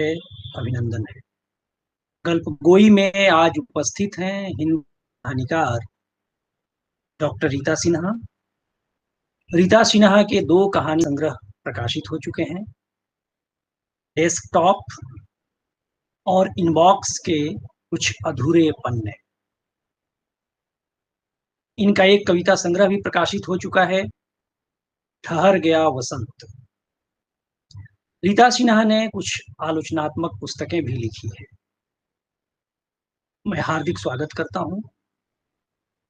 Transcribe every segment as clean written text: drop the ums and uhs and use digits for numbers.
अभिनंदन है। गल्पगोई में आज उपस्थित हैं हिंदी कहानीकार डॉक्टर रीता सिन्हा। रीता सिन्हा के 2 कहानी संग्रह प्रकाशित हो चुके हैं, डेस्कटॉप और इनबॉक्स के कुछ अधूरे पन्ने। इनका एक कविता संग्रह भी प्रकाशित हो चुका है, ठहर गया वसंत। रीता सिन्हा ने कुछ आलोचनात्मक पुस्तकें भी लिखी है। मैं हार्दिक स्वागत करता हूं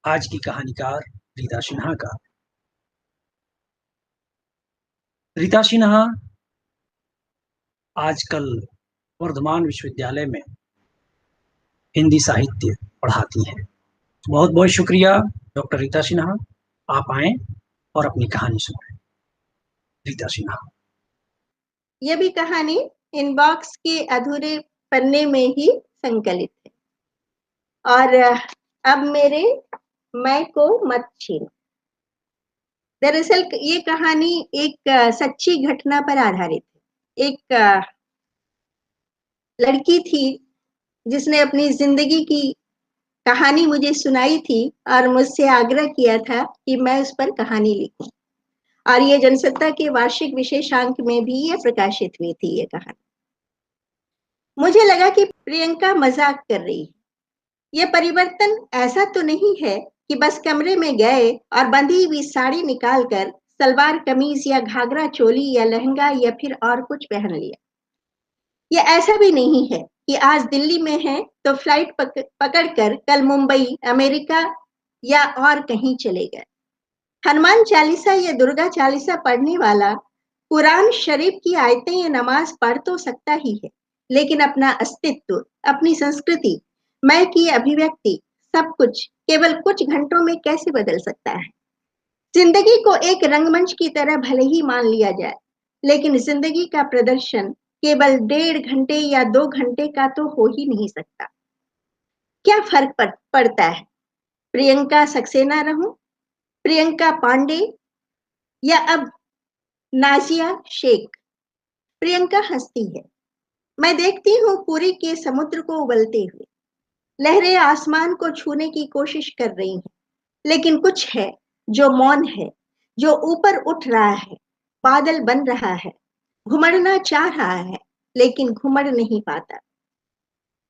आज की कहानीकार रीता सिन्हा का। रीता सिन्हा आजकल वर्धमान विश्वविद्यालय में हिंदी साहित्य पढ़ाती हैं। बहुत बहुत शुक्रिया डॉक्टर रीता सिन्हा, आप आए और अपनी कहानी सुनाएं। रीता सिन्हा। यह भी कहानी इनबॉक्स के अधूरे पन्ने में ही संकलित है। और अब मेरे मैं को मत छीन। दरअसल ये कहानी एक सच्ची घटना पर आधारित है। एक लड़की थी जिसने अपनी जिंदगी की कहानी मुझे सुनाई थी और मुझसे आग्रह किया था कि मैं उस पर कहानी लिखूं। और ये जनसत्ता के वार्षिक विशेषांक में भी ये प्रकाशित हुई थी ये कहानी। मुझे लगा कि प्रियंका मजाक कर रही है। यह परिवर्तन ऐसा तो नहीं है कि बस कमरे में गए और बंधी हुई साड़ी निकालकर सलवार कमीज या घाघरा चोली या लहंगा या फिर और कुछ पहन लिया। यह ऐसा भी नहीं है कि आज दिल्ली में है तो फ्लाइट पकड़कर कल मुंबई, अमेरिका या और कहीं चले गए। हनुमान चालीसा या दुर्गा चालीसा पढ़ने वाला कुरान शरीफ की आयतें या नमाज पढ़ तो सकता ही है, लेकिन अपना अस्तित्व, अपनी संस्कृति, मैं की अभिव्यक्ति, सब कुछ केवल कुछ घंटों में कैसे बदल सकता है। जिंदगी को एक रंगमंच की तरह भले ही मान लिया जाए, लेकिन जिंदगी का प्रदर्शन केवल 1.5 घंटे या 2 घंटे का तो हो ही नहीं सकता। क्या फर्क पड़ता है, प्रियंका सक्सेना रहूं, प्रियंका पांडे या अब नाजिया शेख। प्रियंका हंसती है। मैं देखती हूँ पूरी के समुद्र को उबलते हुए। लहरें आसमान को छूने की कोशिश कर रही हैं, लेकिन कुछ है जो मौन है, जो ऊपर उठ रहा है, बादल बन रहा है, घुमड़ना चाह रहा है, लेकिन घुमड़ नहीं पाता।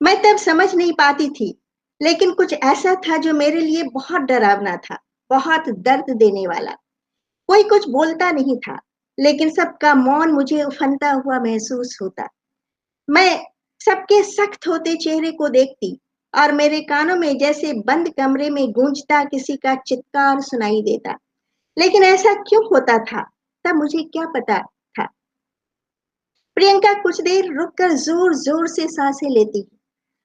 मैं तब समझ नहीं पाती थी, लेकिन कुछ ऐसा था जो मेरे लिए बहुत डरावना था, बहुत दर्द देने वाला। कोई कुछ बोलता नहीं था, लेकिन सबका मौन मुझे उफनता हुआ महसूस होता। मैं सबके सख्त होते चेहरे को देखती और मेरे कानों में जैसे बंद कमरे में गूंजता किसी का चित्कार सुनाई देता। लेकिन ऐसा क्यों होता था, तब मुझे क्या पता था। प्रियंका कुछ देर रुककर जोर जोर से सांसें लेती।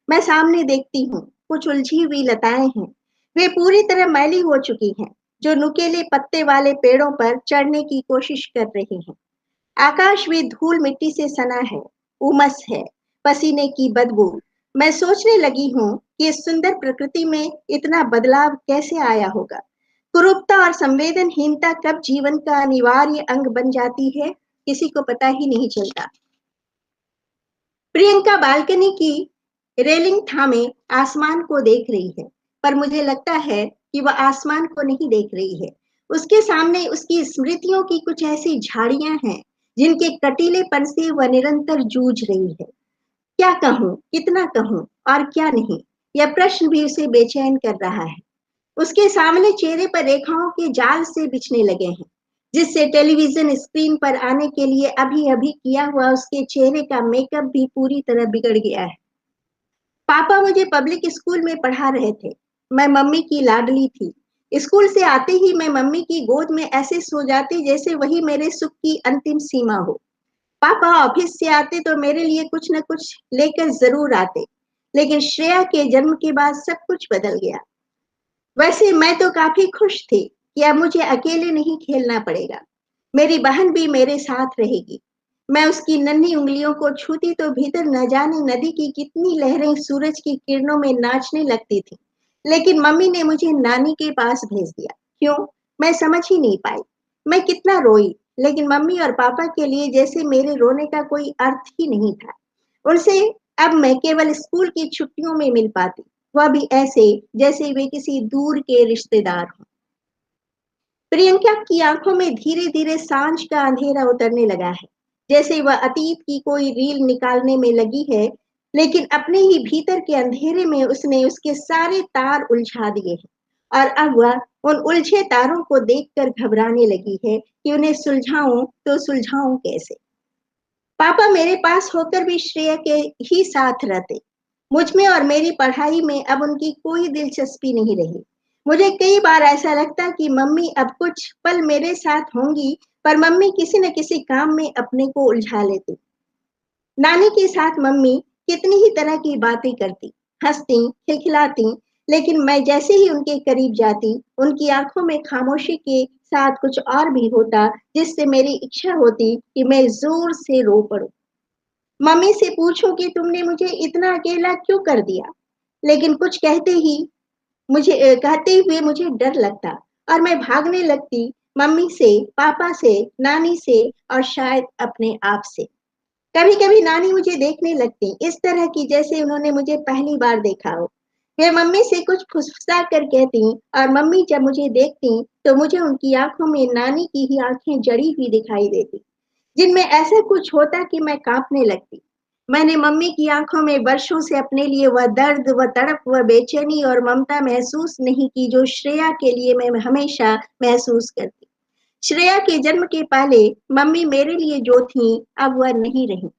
मैं सामने देखती हूँ, कुछ उलझी हुई लताएं हैं। वे पूरी तरह मैली हो चुकी हैं, जो नुकीले पत्ते वाले पेड़ों पर चढ़ने की कोशिश कर रही हैं। आकाश भी धूल मिट्टी से सना है, उमस है, पसीने की बदबू। मैं सोचने लगी हूँ कि इस सुंदर प्रकृति में इतना बदलाव कैसे आया होगा। कुरूपता और संवेदनहीनता कब जीवन का अनिवार्य अंग बन जाती है, किसी को पता ही नहीं चलता। प्रियंका बालकनी की रेलिंग थामे आसमान को देख रही है, पर मुझे लगता है कि वह आसमान को नहीं देख रही है। उसके सामने उसकी स्मृतियों की कुछ ऐसी झाड़ियां हैं जिनके कटीलेपन से वह निरंतर जूझ रही है। क्या कहूं, कितना कहूं और क्या नहीं, यह प्रश्न भी उसे बेचैन कर रहा है। उसके सामने चेहरे पर रेखाओं के जाल से बिछने लगे हैं, जिससे टेलीविजन स्क्रीन पर आने के लिए अभी अभी किया हुआ उसके चेहरे का मेकअप भी पूरी तरह बिगड़ गया है। पापा मुझे पब्लिक स्कूल में पढ़ा रहे थे। मैं मम्मी की लाडली थी। स्कूल से आते ही मैं मम्मी की गोद में ऐसे सो जाती जैसे वही मेरे सुख की अंतिम सीमा हो। पापा ऑफिस से आते तो मेरे लिए कुछ न कुछ लेकर जरूर आते, लेकिन श्रेया के जन्म के बाद सब कुछ बदल गया। वैसे मैं तो काफी खुश थी कि अब मुझे अकेले नहीं खेलना पड़ेगा। मेरी बहन भी मेरे साथ रहेगी। मैं उसकी नन्ही उंगलियों को छूती तो भीतर न जाने नदी की कितनी लहरें सूरज की किरणों में नाचने लगती थी। लेकिन मम्मी ने मुझे नानी के पास भेज दिया। क्यों, मैं समझ ही नहीं पाई। मैं कितना रोई, लेकिन मम्मी और पापा के लिए जैसे मेरे रोने का कोई अर्थ ही नहीं था। उनसे अब मैं केवल स्कूल की छुट्टियों में मिल पाती, वह भी ऐसे जैसे वे किसी दूर के रिश्तेदार हों। प्रियंका की आंखों में धीरे धीरे सांझ का अंधेरा उतरने लगा है, जैसे वह अतीत की कोई रील निकालने में लगी है, लेकिन अपने ही भीतर के अंधेरे में उसने उसके सारे तार उलझा दिए हैं और अब वह उन उलझे तारों को देखकर घबराने लगी है कि उन्हें सुलझाऊं तो सुलझाऊं कैसे। पापा मेरे पास होकर भी श्रेया के ही साथ रहते। मुझ में और मेरी पढ़ाई में अब उनकी कोई दिलचस्पी नहीं रही। मुझे कई बार ऐसा लगता कि मम्मी अब कुछ पल मेरे साथ होंगी, पर मम्मी किसी न किसी काम में अपने को उलझा लेती। नानी के साथ मम्मी कितनी ही तरह की बातें करती, हंसती, खिलखिलाती, लेकिन मैं जैसे ही उनके करीब जाती, उनकी आंखों में खामोशी के साथ कुछ और भी होता, जिससे मेरी इच्छा होती कि मैं जोर से रो पड़ूं। मम्मी से पूछूं कि तुमने मुझे इतना अकेला क्यों कर दिया, लेकिन कुछ कहते हुए मुझे डर लगता और मैं भागने लगती, मम्मी से, पापा से, नानी से और शायद अपने आप से। कभी कभी नानी मुझे देखने लगती, इस तरह की जैसे उन्होंने मुझे पहली बार देखा हो। वे मम्मी से कुछ फुसफुसा कर कहती और मम्मी जब मुझे देखती तो मुझे उनकी आंखों में नानी की ही आंखें जड़ी हुई दिखाई देती, जिनमें ऐसा कुछ होता कि मैं कांपने लगती। मैंने मम्मी की आंखों में वर्षों से अपने लिए वह दर्द, वह तड़प, वह बेचैनी और ममता महसूस नहीं की जो श्रेया के लिए मैं हमेशा महसूस करती। श्रेया के जन्म के पहले मम्मी मेरे लिए जो थी, अब वह नहीं रही।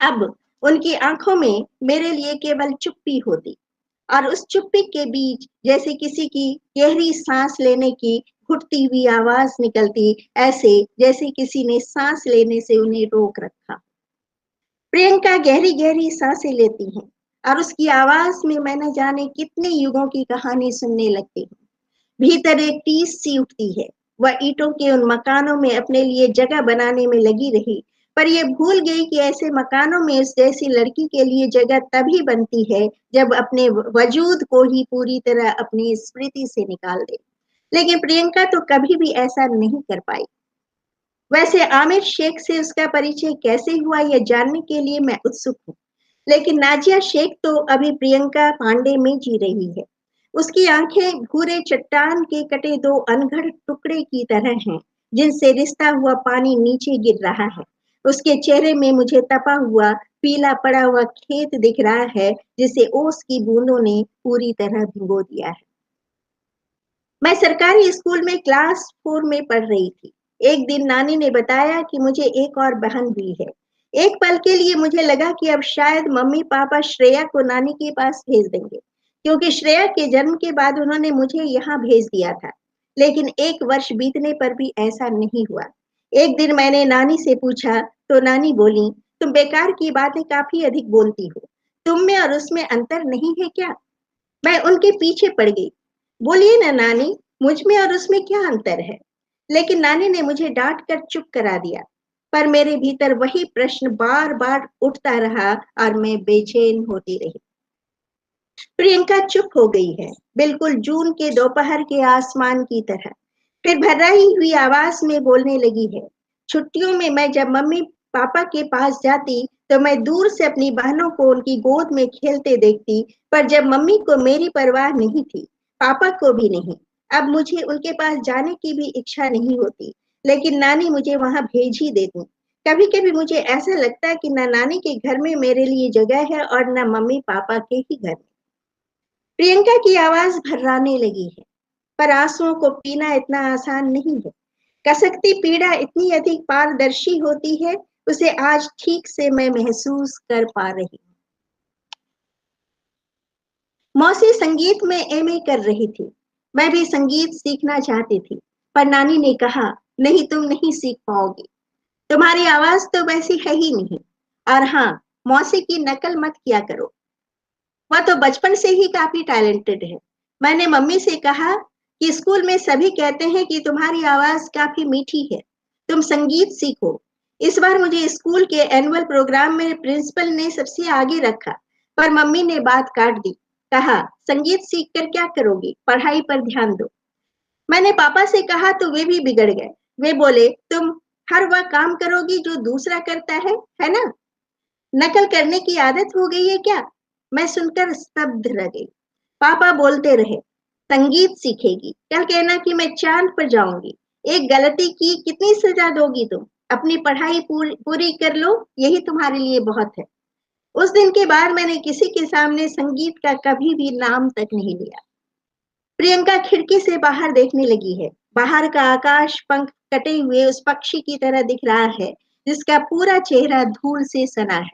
अब उनकी आंखों में मेरे लिए केवल चुप्पी होती और उस चुप्पी के बीच जैसे किसी की गहरी सांस लेने की घुटती हुई आवाज निकलती, ऐसे जैसे किसी ने सांस लेने से उन्हें रोक रखा। प्रियंका गहरी गहरी सांसें लेती है और उसकी आवाज में मैं न जाने कितने युगों की कहानी सुनने लगती हूँ। भीतर एक टीस सी उठती है। वह ईंटों के उन मकानों में अपने लिए जगह बनाने में लगी रही, पर यह भूल गई कि ऐसे मकानों में उस जैसी लड़की के लिए जगह तभी बनती है जब अपने वजूद को ही पूरी तरह अपनी स्मृति से निकाल दे। लेकिन प्रियंका तो कभी भी ऐसा नहीं कर पाई। वैसे आमिर शेख से उसका परिचय कैसे हुआ यह जानने के लिए मैं उत्सुक हूँ, लेकिन नाजिया शेख तो अभी प्रियंका पांडे में जी रही है। उसकी आंखें भूरे चट्टान के कटे दो अनघड़ टुकड़े की तरह हैं, जिनसे रिसता हुआ पानी नीचे गिर रहा है। उसके चेहरे में मुझे तपा हुआ पीला पड़ा हुआ खेत दिख रहा है, जिसे ओस की बूंदों ने पूरी तरह भिगो दिया है। मैं सरकारी स्कूल में क्लास 4 में पढ़ रही थी। एक दिन नानी ने बताया कि मुझे एक और बहन भी है। एक पल के लिए मुझे लगा कि अब शायद मम्मी पापा श्रेया को नानी के पास भेज देंगे, क्योंकि श्रेया के जन्म के बाद उन्होंने मुझे यहाँ भेज दिया था। लेकिन 1 वर्ष बीतने पर भी ऐसा नहीं हुआ। एक दिन मैंने नानी से पूछा तो नानी बोली, तुम बेकार की बातें काफी अधिक बोलती हो। तुम में और उसमें अंतर नहीं है क्या? मैं उनके पीछे पड़ गई। बोलिए ना नानी, मुझ में और उसमें क्या अंतर है? लेकिन नानी ने मुझे डांट कर चुप करा दिया। पर मेरे भीतर वही प्रश्न बार बार उठता रहा और मैं बेचैन होती रही। प्रियंका चुप हो गई है, बिल्कुल जून के दोपहर के आसमान की तरह। फिर भर्राई हुई आवाज में बोलने लगी है, छुट्टियों में मैं जब मम्मी पापा के पास जाती तो मैं दूर से अपनी बहनों को उनकी गोद में खेलते देखती, पर जब मम्मी को मेरी परवाह नहीं थी, पापा को भी नहीं। अब मुझे उनके पास जाने की भी इच्छा नहीं होती, लेकिन नानी मुझे वहां भेज ही देती। कभी कभी मुझे ऐसा लगता है कि न नानी के घर में मेरे लिए जगह है और न मम्मी पापा के ही घर में। प्रियंका की आवाज भर्राने लगी है, पर आंसुओं को पीना इतना आसान नहीं है। कसकती पीड़ा इतनी अधिक पारदर्शी होती है, उसे आज ठीक से मैं महसूस कर पा रही हूँ। मौसी संगीत में एमए कर रही थी। मैं भी संगीत सीखना चाहती थी, पर नानी ने कहा, नहीं तुम नहीं सीख पाओगी, तुम्हारी आवाज तो वैसी है ही नहीं। और हाँ, मौसी की नकल मत किया करो, वह तो बचपन से ही काफी टैलेंटेड है। मैंने मम्मी से कहा कि स्कूल में सभी कहते हैं कि तुम्हारी आवाज काफी मीठी है, तुम संगीत सीखो। इस बार मुझे स्कूल के एनुअल प्रोग्राम में प्रिंसिपल ने सबसे आगे रखा, पर मम्मी ने बात काट दी। कहा, संगीत सीख कर क्या करोगी, पढ़ाई पर ध्यान दो। मैंने पापा से कहा तो वे भी बिगड़ गए। वे बोले, तुम हर वह काम करोगी जो दूसरा करता है ना? नकल करने की आदत हो गई है क्या? मैं सुनकर स्तब्ध रह गई। पापा बोलते रहे, संगीत सीखेगी, कल कहना कि मैं चांद पर जाऊंगी। एक गलती की कितनी सजा दोगी तुम? अपनी पढ़ाई पूरी कर लो, यही तुम्हारे लिए बहुत है। उस दिन के बाद मैंने किसी के सामने संगीत का कभी भी नाम तक नहीं लिया। प्रियंका खिड़की से बाहर देखने लगी है। बाहर का आकाश पंख कटे हुए उस पक्षी की तरह दिख रहा है जिसका पूरा चेहरा धूल से सना है।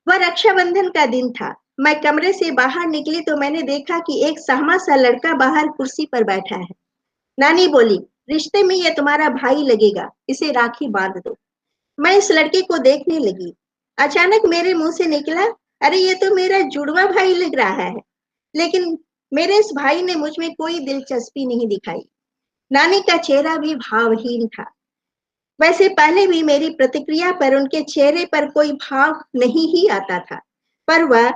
वह रक्षाबंधन का दिन था। मैं कमरे से बाहर निकली तो मैंने देखा कि एक सहमा सा लड़का बाहर कुर्सी पर बैठा है। नानी बोली, रिश्ते में ये तुम्हारा भाई लगेगा, इसे राखी बांध दो। मैं इस लड़के को देखने लगी। अचानक मेरे मुंह से निकला, अरे ये तो मेरा जुड़वा भाई लग रहा है। लेकिन मेरे इस भाई ने मुझ में कोई दिलचस्पी नहीं दिखाई। नानी का चेहरा भी भावहीन था। वैसे पहले भी मेरी प्रतिक्रिया पर उनके चेहरे पर कोई भाव नहीं ही आता था, पर वह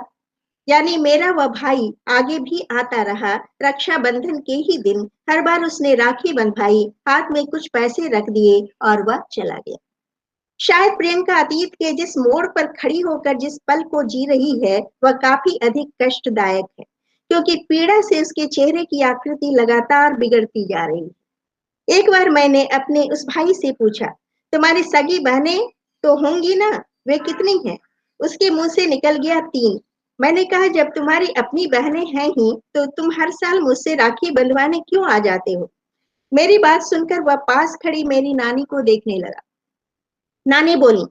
यानी मेरा वह भाई आगे भी आता रहा। रक्षाबंधन के ही दिन हर बार उसने राखी बंधवाई, हाथ में कुछ पैसे रख दिए और वह चला गया। शायद प्रियंका अतीत के जिस मोड़ पर खड़ी होकर जिस पल को जी रही है वह काफी अधिक कष्टदायक है, क्योंकि पीड़ा से उसके चेहरे की आकृति लगातार बिगड़ती जा रही है। एक बार मैंने अपने उस भाई से पूछा, तुम्हारी सगी बहनें तो होंगी ना, वे कितनी हैं? उसके मुंह से निकल गया, 3। मैंने कहा, जब तुम्हारी अपनी बहनें हैं ही तो तुम हर साल मुझसे राखी बंधवाने क्यों आ जाते हो? मेरी बात सुनकर वह पास खड़ी मेरी नानी को देखने लगा। नानी बोली,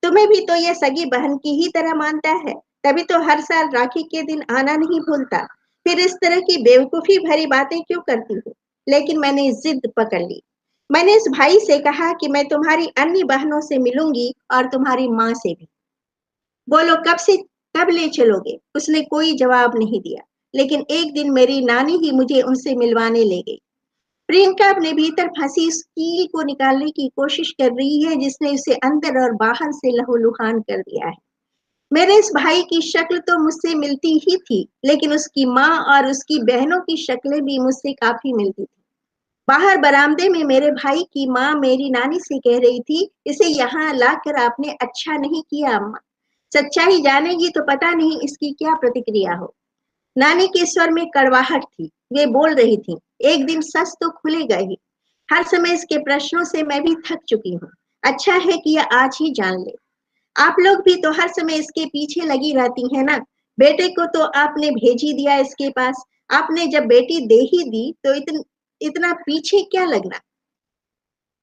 तुम्हें भी तो यह सगी बहन की ही तरह मानता है, तभी तो हर साल राखी के दिन आना नहीं भूलता। फिर इस तरह की बेवकूफी भरी बातें क्यों करती हो? लेकिन मैंने जिद पकड़ ली। मैंने इस भाई से कहा कि मैं तुम्हारी अन्य बहनों से मिलूंगी और तुम्हारी माँ से भी। बोलो कब ले चलोगे? उसने कोई जवाब नहीं दिया। लेकिन एक दिन मेरी नानी ही मुझे उनसे मिलवाने ले गई। प्रियंका अपने भीतर फंसी उस कील को निकालने की कोशिश कर रही है जिसने उसे अंदर और बाहर से लहूलुहान कर दिया है। मेरे इस भाई की शक्ल तो मुझसे मिलती ही थी, लेकिन उसकी माँ और उसकी बहनों की शक्लें भी मुझसे काफी मिलती थी। बाहर बरामदे में मेरे भाई की माँ मेरी नानी से कह रही थी, इसे यहाँ लाकर आपने अच्छा नहीं किया अम्मा। सच्चाई जानेगी तो पता नहीं इसकी क्या प्रतिक्रिया हो। नानी के स्वर में कड़वाहट थी। वे बोल रही थी, एक दिन सच तो खुलेगा ही। हर समय इसके प्रश्नों से मैं भी थक चुकी हूँ। अच्छा है कि यह आज ही जान ले। आप लोग भी तो हर समय इसके पीछे लगी रहती हैं ना। बेटे को तो आपने भेज ही दिया इसके पास। आपने जब बेटी दे ही दी तो इतना पीछे क्या लगना।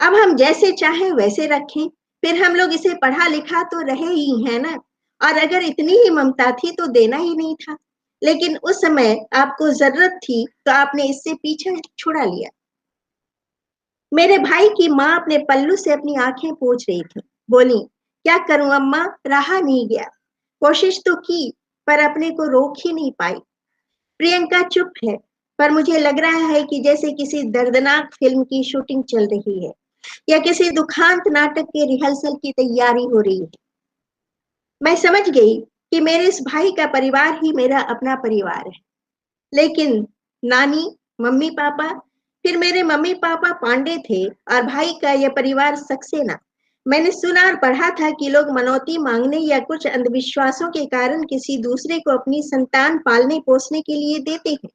अब हम जैसे चाहें वैसे रखें। फिर हम लोग इसे पढ़ा लिखा तो रहे ही है ना। और अगर इतनी ही ममता थी तो देना ही नहीं था। लेकिन उस समय आपको जरूरत थी तो आपने इससे पीछे छुड़ा लिया। मेरे भाई की माँ अपने पल्लू से अपनी आंखें पोंछ रही थी। बोली, क्या करूं अम्मा, रहा नहीं गया। कोशिश तो की पर अपने को रोक ही नहीं पाई। प्रियंका चुप है, पर मुझे लग रहा है कि जैसे किसी दर्दनाक फिल्म की शूटिंग चल रही है या किसी दुखांत नाटक के रिहर्सल की तैयारी हो रही है। मैं समझ गई कि मेरे इस भाई का परिवार ही मेरा अपना परिवार है। लेकिन नानी, मम्मी पापा, फिर मेरे मम्मी पापा पांडे थे और भाई का यह परिवार सक्सेना। मैंने सुना और पढ़ा था कि लोग मनौती मांगने या कुछ अंधविश्वासों के कारण किसी दूसरे को अपनी संतान पालने पोसने के लिए देते हैं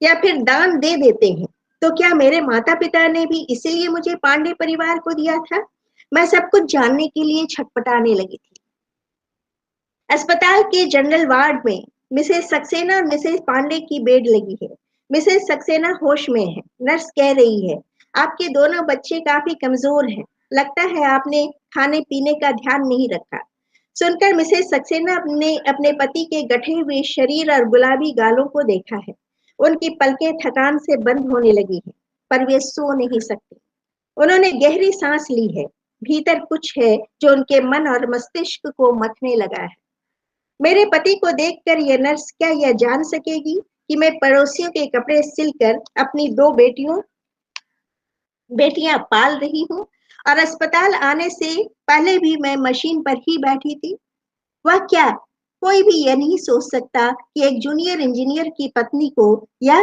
या फिर दान दे देते हैं। तो क्या मेरे माता पिता ने भी इसीलिए मुझे पांडे परिवार को दिया था? मैं सब कुछ जानने के लिए छटपटाने लगी थी। अस्पताल के जनरल वार्ड में मिसेस सक्सेना और मिसेस पांडे की बेड लगी है। मिसेस सक्सेना होश में है। नर्स कह रही है, आपके दोनों बच्चे काफी कमजोर हैं। लगता है आपने खाने पीने का ध्यान नहीं रखा। सुनकर मिसेस सक्सेना ने अपने पति के गठे हुए शरीर और गुलाबी गालों को देखा है। उनकी पलकें थकान से बंद होने लगी हैं, पर वे सो नहीं सकती। उन्होंने गहरी सांस ली है। भीतर कुछ है जो उनके मन और मस्तिष्क को मथने लगा है। मेरे पति को देखकर यह नर्स क्या यह जान सकेगी कि मैं पड़ोसियों के कपड़े सिलकर अपनी 2 बेटियां पाल रही हूँ और अस्पताल आने से पहले भी मैं मशीन पर ही बैठी थी? वह क्या, कोई भी यह नहीं सोच सकता कि एक जूनियर इंजीनियर की पत्नी को या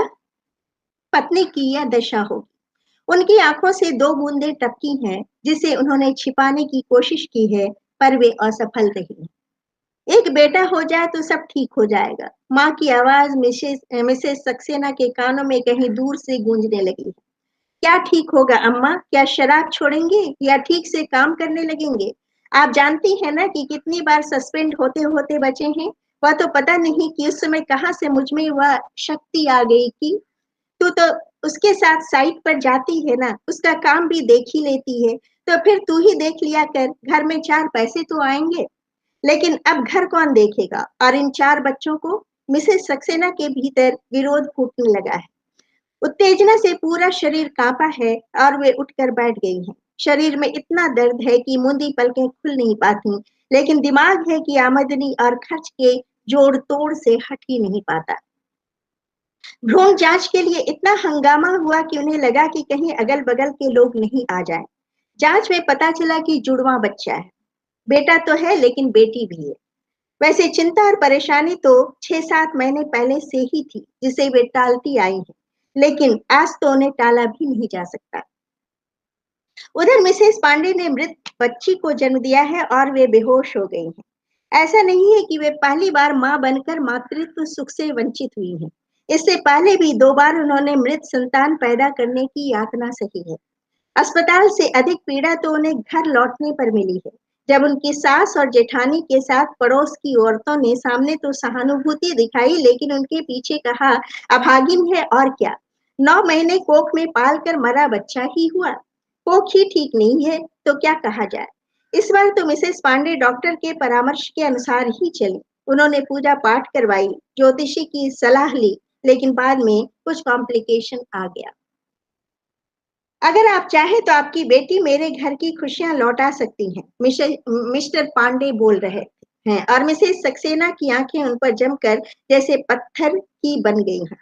पत्नी की यह दशा होगी। उनकी आंखों से 2 बूंदें टपकी हैं जिसे उन्होंने छिपाने की कोशिश की है, पर वे असफल रही। एक बेटा हो जाए तो सब ठीक हो जाएगा। माँ की आवाज मिसेस सक्सेना के कानों में कहीं दूर से गूंजने लगी। क्या ठीक होगा अम्मा? क्या शराब छोड़ेंगे या ठीक से काम करने लगेंगे? आप जानती हैं ना कि कितनी बार सस्पेंड होते होते बचे हैं। वह तो पता नहीं कि उस समय कहाँ से मुझ में वह शक्ति आ गई कि तू तो उसके साथ साइट पर जाती है ना, उसका काम भी देख ही लेती है, तो फिर तू ही देख लिया कर, घर में 4 पैसे तो आएंगे। लेकिन अब घर कौन देखेगा? और इन 4 बच्चों को? मिसेस सक्सेना के भीतर विरोध फूटने लगा है। उत्तेजना से पूरा शरीर कांपा है और वे उठकर बैठ गई हैं। शरीर में इतना दर्द है कि मूंदी पलकें खुल नहीं पाती, लेकिन दिमाग है कि आमदनी और खर्च के जोड़ तोड़ से हट ही नहीं पाता। भ्रूण जांच के लिए इतना हंगामा हुआ कि उन्हें लगा कि कहीं अगल बगल के लोग नहीं आ जाएं। जांच में पता चला कि जुड़वा बच्चा है। बेटा तो है लेकिन बेटी भी है। वैसे चिंता और परेशानी तो 6-7 महीने पहले से ही थी, जिसे वे टालती आई हैं, लेकिन आज तो उन्हें टाला भी नहीं जा सकता। उधर मिसेस पांडे ने मृत बच्ची को जन्म दिया है और वे बेहोश हो गई हैं। ऐसा नहीं है कि वे पहली बार मां बनकर मातृत्व सुख से वंचित हुई हैं। इससे पहले भी 2 बार उन्होंने मृत संतान पैदा करने की यातना सही है। अस्पताल से अधिक पीड़ा तो उन्हें घर लौटने पर मिली है, जब उनकी सास और जेठानी के साथ पड़ोस की औरतों ने सामने तो सहानुभूति दिखाई, लेकिन उनके पीछे कहा अभागिन है और क्या। 9 महीने कोख में पाल कर मरा बच्चा ही हुआ। कोख ही ठीक नहीं है तो क्या कहा जाए। इस बार तो मिसेस पांडे डॉक्टर के परामर्श के अनुसार ही चली। उन्होंने पूजा पाठ करवाई, ज्योतिषी की सलाह ली, लेकिन बाद में कुछ कॉम्प्लिकेशन आ गया। अगर आप चाहें तो आपकी बेटी मेरे घर की खुशियां लौटा सकती हैं, मिस्टर पांडे बोल रहे हैं, और मिसेस सक्सेना की आंखें उन पर जमकर जैसे पत्थर की बन गई हैं।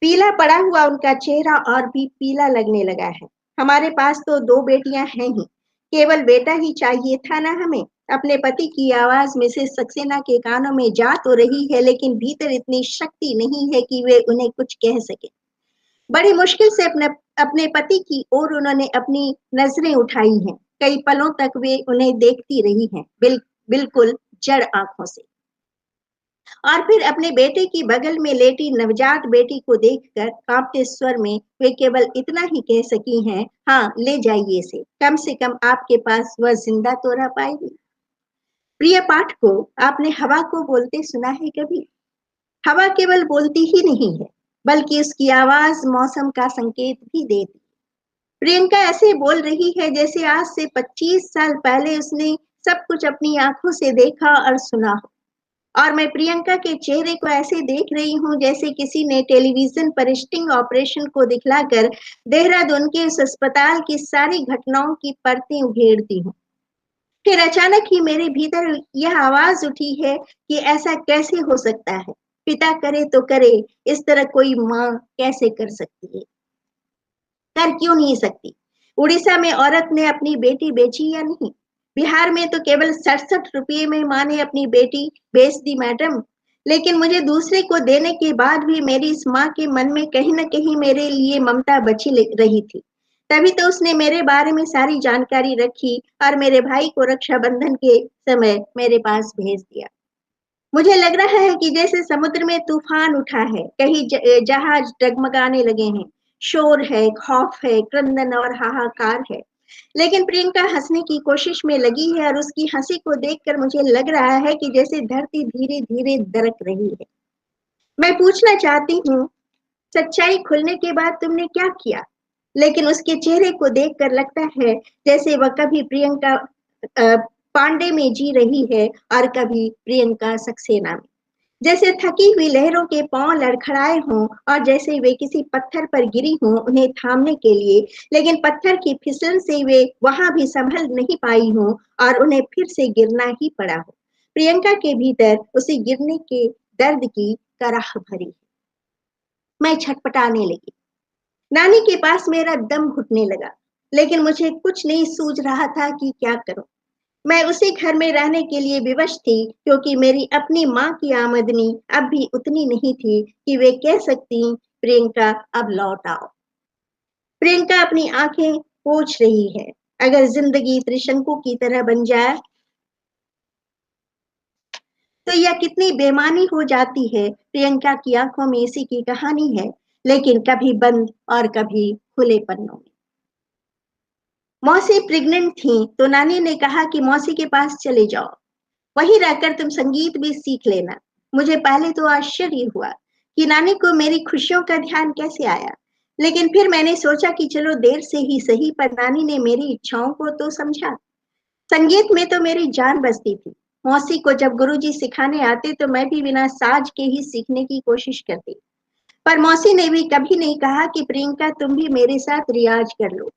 पीला पड़ा हुआ उनका चेहरा और भी पीला लगने लगा है। हमारे पास तो 2 बेटियां हैं ही, केवल बेटा ही चाहिए था ना हमें। अपने पति की आवाज मिसेस सक्सेना के कानों में जा तो रही है, लेकिन भीतर इतनी शक्ति नहीं है कि वे उन्हें कुछ कह सके। बड़ी मुश्किल से अपने अपने पति की ओर उन्होंने अपनी नजरें उठाई हैं। कई पलों तक वे उन्हें देखती रही हैं, बिल्कुल जड़ आंखों से। और फिर अपने बेटे की बगल में लेटी नवजात बेटी को देखकर कांपते स्वर में वे केवल इतना ही कह सकी हैं, हाँ ले जाइए इसे, कम से कम आपके पास वह जिंदा तो रह पाएगी। प्रिय पाठ को, आपने हवा को बोलते सुना है कभी? हवा केवल बोलती ही नहीं है, बल्कि उसकी आवाज मौसम का संकेत भी देती। प्रियंका ऐसे बोल रही है जैसे आज से 25 साल पहले उसने सब कुछ अपनी आंखों से देखा और सुना हो। और मैं प्रियंका के चेहरे को ऐसे देख रही हूँ जैसे किसी ने टेलीविजन पर स्टिंग ऑपरेशन को दिखलाकर देहरादून के उस अस्पताल की सारी घटनाओं की परतें उघेड़ दी हूँ। फिर अचानक ही मेरे भीतर यह आवाज उठी है कि ऐसा कैसे हो सकता है? पिता करे तो करे, इस तरह कोई माँ कैसे कर सकती है? कर क्यों नहीं सकती? उड़ीसा में औरत ने अपनी बेटी बेची या नहीं? बिहार में तो केवल 67 रुपये में माँ ने अपनी बेटी बेच दी मैडम। लेकिन मुझे दूसरे को देने के बाद भी मेरी इस माँ के मन में कहीं न कहीं मेरे लिए ममता बची रही थी। तभी तो उसने मेरे बारे में सारी जानकारी रखी और मेरे भाई को रक्षाबंधन के समय मेरे पास भेज दिया। मुझे लग रहा है कि जैसे समुद्र में तूफान उठा है, कहीं जहाज डगमगाने लगे हैं, शोर है, खौफ है, क्रंदन और हाहाकार है। लेकिन प्रियंका हंसने की कोशिश में लगी है और उसकी हंसी को देखकर मुझे लग रहा है कि जैसे धरती धीरे धीरे दरक रही है। मैं पूछना चाहती हूँ, सच्चाई खुलने के बाद तुमने क्या किया? लेकिन उसके चेहरे को देखकर लगता है जैसे वह कभी प्रियंका पांडे में जी रही है और कभी प्रियंका सक्सेना में। जैसे थकी हुई लहरों के पांव लड़खड़ाए हों और जैसे वे किसी पत्थर पर गिरी हों उन्हें थामने के लिए, लेकिन पत्थर की फिसलन से वे वहां भी संभल नहीं पाई हों और उन्हें फिर से गिरना ही पड़ा हो। प्रियंका के भीतर उसे गिरने के दर्द की कराह भरी। मैं छटपटाने लगी। नानी के पास मेरा दम घुटने लगा, लेकिन मुझे कुछ नहीं सूझ रहा था कि क्या करूं। मैं उसी घर में रहने के लिए विवश थी, क्योंकि मेरी अपनी माँ की आमदनी अब भी उतनी नहीं थी कि वे कह सकती, प्रियंका अब लौट आओ। प्रियंका अपनी आंखें पोंछ रही है। अगर जिंदगी त्रिशंकु की तरह बन जाए तो यह कितनी बेमानी हो जाती है। प्रियंका की आंखों में इसी की कहानी है, लेकिन कभी बंद और कभी खुले पन्नों में। मौसी प्रेग्नेंट थी तो नानी ने कहा कि मौसी के पास चले जाओ, वहीं रहकर तुम संगीत भी सीख लेना। मुझे पहले तो आश्चर्य हुआ कि नानी को मेरी खुशियों का ध्यान कैसे आया, लेकिन फिर मैंने सोचा कि चलो देर से ही सही, पर नानी ने मेरी इच्छाओं को तो समझा। संगीत में तो मेरी जान बसती थी। मौसी को जब गुरुजी सिखाने आते तो मैं भी बिना साज के ही सीखने की कोशिश करती, पर मौसी ने भी कभी नहीं कहा कि प्रियंका तुम भी मेरे साथ रियाज कर लो।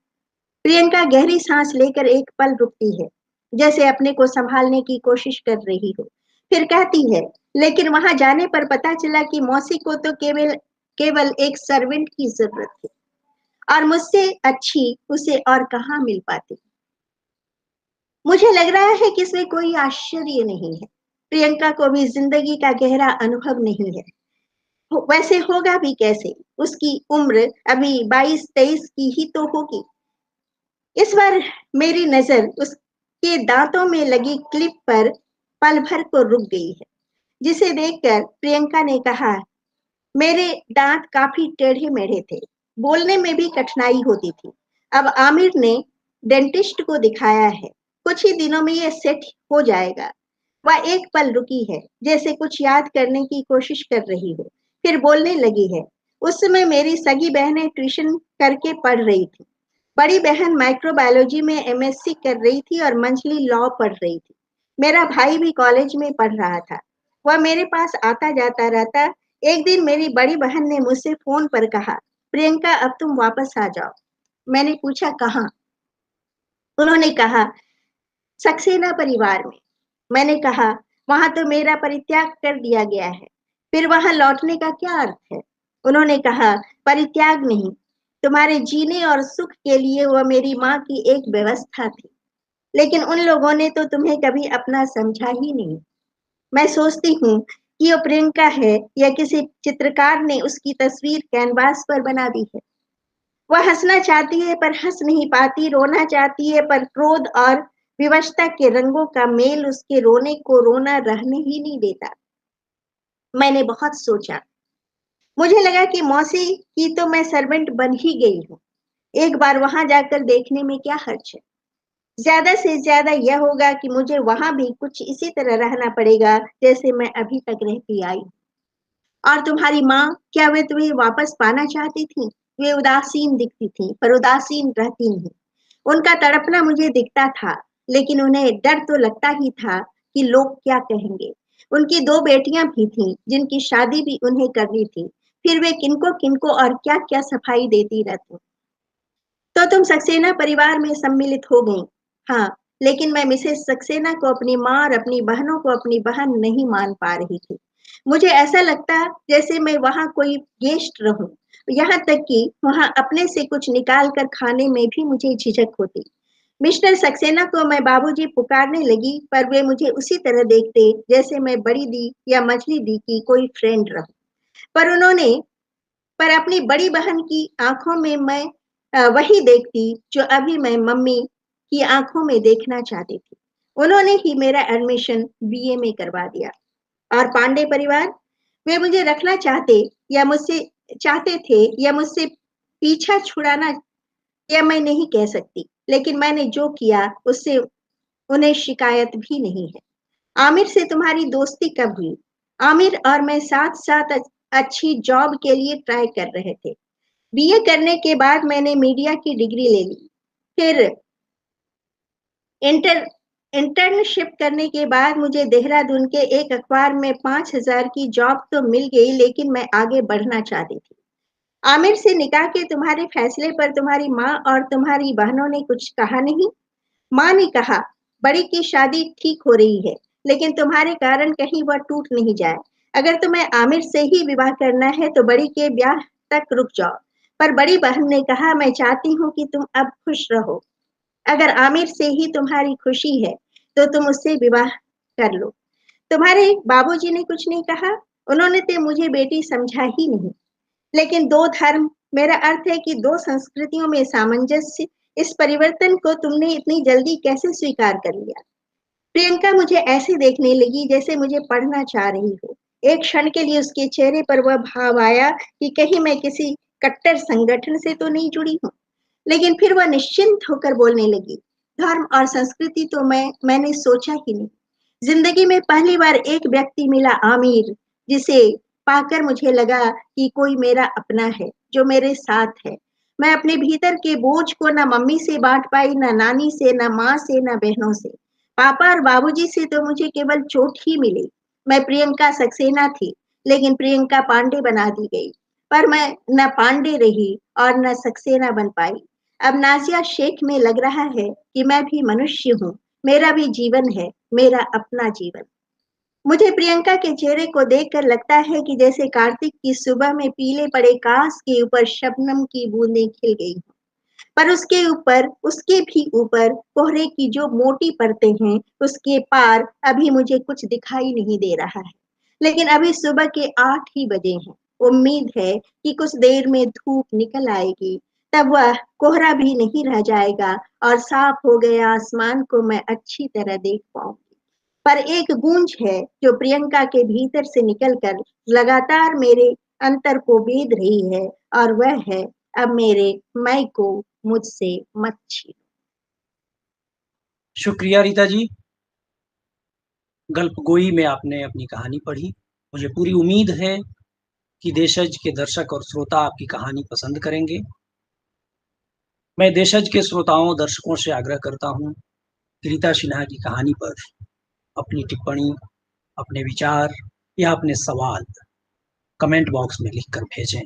प्रियंका गहरी सांस लेकर एक पल रुकती है, जैसे अपने को संभालने की कोशिश कर रही हो। फिर कहती है, लेकिन वहां जाने पर पता चला कि मौसी को तो केवल केवल एक सर्वेंट की जरूरत थी, और मुझसे अच्छी उसे और कहाँ मिल पाती। मुझे लग रहा है कि इसमें कोई आश्चर्य नहीं है। प्रियंका को भी जिंदगी का गहरा अनुभव नहीं है। वैसे होगा भी कैसे, उसकी उम्र अभी 22-23 की ही तो होगी। इस बार मेरी नजर उसके दांतों में लगी क्लिप पर पल भर को रुक गई है, जिसे देखकर प्रियंका ने कहा, मेरे दांत काफी टेढ़े मेढ़े थे, बोलने में भी कठिनाई होती थी। अब आमिर ने डेंटिस्ट को दिखाया है, कुछ ही दिनों में ये सेट हो जाएगा। वह एक पल रुकी है, जैसे कुछ याद करने की कोशिश कर रही हो, फिर बोलने लगी है। उस समय मेरी सगी बहनें ट्यूशन करके पढ़ रही थी। बड़ी बहन माइक्रोबायोलॉजी में एमएससी कर रही थी और मंझली लॉ पढ़ रही थी। मेरा भाई भी कॉलेज में पढ़ रहा था। वह मेरे पास आता जाता रहता। एक दिन मेरी बड़ी बहन ने मुझसे फोन पर कहा, प्रियंका अब तुम वापस आ जाओ। मैंने पूछा कहाँ? उन्होंने कहा, सक्सेना परिवार में। मैंने कहा, वहां तो मेरा परित्याग कर दिया गया है, फिर वहां लौटने का क्या अर्थ है? उन्होंने कहा, परित्याग नहीं, तुम्हारे जीने और सुख के लिए वह मेरी माँ की एक व्यवस्था थी, लेकिन उन लोगों ने तो तुम्हें कभी अपना समझा ही नहीं। मैं सोचती हूँ कि वो प्रियंका है या किसी चित्रकार ने उसकी तस्वीर कैनवास पर बना दी है। वह हंसना चाहती है पर हंस नहीं पाती, रोना चाहती है पर क्रोध और विवशता के रंगों का मेल उसके रोने को रोना रहने ही नहीं देता। मैंने बहुत सोचा। मुझे लगा कि मौसी की तो मैं सर्वेंट बन ही गई हूँ, एक बार वहां जाकर देखने में क्या हर्ज है। ज्यादा से ज्यादा यह होगा कि मुझे वहां भी कुछ इसी तरह रहना पड़ेगा जैसे मैं अभी तक रहती आई। और तुम्हारी माँ, क्या वे तुम्हें वापस पाना चाहती थी? वे उदासीन दिखती थी, पर उदासीन रहती नहीं। उनका तड़पना मुझे दिखता था, लेकिन उन्हें डर तो लगता ही था कि लोग क्या कहेंगे। उनकी 2 बेटियां भी थीं, जिनकी शादी भी उन्हें करनी थी। फिर वे किनको किनको और क्या क्या सफाई देती रहती। तो तुम सक्सेना परिवार में सम्मिलित हो गई। हाँ, लेकिन मैं मिसेस सक्सेना को अपनी माँ और अपनी बहनों को अपनी बहन नहीं मान पा रही थी। मुझे ऐसा लगता जैसे मैं वहां कोई गेस्ट रहूं। यहाँ तक कि वहां अपने से कुछ निकाल कर खाने में भी मुझे झिझक होती। मिस्टर सक्सेना को मैं बाबूजी पुकारने लगी, पर वे मुझे उसी तरह देखते जैसे मैं बड़ी दी या मछली दी की कोई फ्रेंड रहूं। पर उन्होंने पर अपनी बड़ी बहन की आंखों में मैं वही देखती जो अभी मैं मम्मी की आंखों में देखना चाहती थी। उन्होंने ही मेरा एडमिशन बीए में करवा दिया। और पांडे परिवार, वे मुझे रखना चाहते थे या मुझसे पीछा छुड़ाना, यह मैं नहीं कह सकती, लेकिन मैंने जो किया उससे उन्हें शिकायत भी नहीं है। आमिर से तुम्हारी दोस्ती कब हुई? आमिर और मैं साथ साथ अच्छी जॉब के लिए ट्राई कर रहे थे। बीए करने के बाद मैंने मीडिया की डिग्री ले ली। फिर इंटर इंटर्नशिप करने के बाद मुझे देहरादून के एक अखबार में 5,000 की जॉब तो मिल गई, लेकिन मैं आगे बढ़ना चाहती थी। आमिर से निकाह के तुम्हारे फैसले पर तुम्हारी माँ और तुम्हारी बहनों ने कुछ कहा नहीं? माँ ने कहा, बड़ी की शादी ठीक हो रही है, लेकिन तुम्हारे कारण कहीं वह टूट नहीं जाए। अगर तुम्हें आमिर से ही विवाह करना है तो बड़ी के ब्याह तक रुक जाओ। पर बड़ी बहन ने कहा, मैं चाहती हूँ कि तुम अब खुश रहो। अगर आमिर से ही तुम्हारी खुशी है तो तुम उससे विवाह कर लो। तुम्हारे बाबूजी ने कुछ नहीं कहा? उन्होंने तो मुझे बेटी समझा ही नहीं। लेकिन 2 धर्म, मेरा अर्थ है कि 2 संस्कृतियों में सामंजस्य, इस परिवर्तन को तुमने इतनी जल्दी कैसे स्वीकार कर लिया? प्रियंका मुझे ऐसे देखने लगी जैसे मुझे पढ़ना चाह रही हो। एक क्षण के लिए उसके चेहरे पर वह भाव आया कि कहीं मैं किसी कट्टर संगठन से तो नहीं जुड़ी हूँ। लेकिन फिर वह निश्चिंत होकर बोलने लगी, धर्म और संस्कृति तो मैंने सोचा ही नहीं। जिंदगी में पहली बार एक व्यक्ति मिला आमिर, जिसे पाकर मुझे लगा कि कोई मेरा अपना है, जो मेरे साथ है। मैं अपने भीतर के बोझ को ना मम्मी से बांट पाई, ना नानी से, ना माँ से, ना बहनों से। पापा और बाबूजी से तो मुझे केवल चोट ही मिली। मैं प्रियंका सक्सेना थी, लेकिन प्रियंका पांडे बना दी गई। पर मैं न पांडे रही और न सक्सेना बन पाई। अब नाजिया शेख में लग रहा है कि मैं भी मनुष्य हूँ, मेरा भी जीवन है, मेरा अपना जीवन। मुझे प्रियंका के चेहरे को देखकर लगता है कि जैसे कार्तिक की सुबह में पीले पड़े कांस के ऊपर शबनम की बूंदें खिल गई हों। पर उसके ऊपर, उसके भी ऊपर कोहरे की जो मोटी परतें हैं, उसके पार अभी मुझे कुछ दिखाई नहीं दे रहा है। लेकिन अभी सुबह के 8 ही बजे हैं। उम्मीद है कि कुछ देर में धूप निकल आएगी, तब वह कोहरा भी नहीं रह जाएगा और साफ हो गए आसमान को मैं अच्छी तरह देख पाऊंगी। पर एक गूंज है जो प्रियंका के भीतर से निकलकर लगातार मेरे अंतर को बेध रही है, और वह है, अब मेरे मैं को मुझसे मत छीनो। शुक्रिया रीता जी। गल्पगोई में आपने अपनी कहानी पढ़ी। मुझे पूरी उम्मीद है कि देशज के दर्शक और श्रोता आपकी कहानी पसंद करेंगे। मैं देशज के श्रोताओं दर्शकों से आग्रह करता हूँ कि रीता सिन्हा की कहानी पर अपनी टिप्पणी, अपने विचार या अपने सवाल कमेंट बॉक्स में लिखकर भेजें।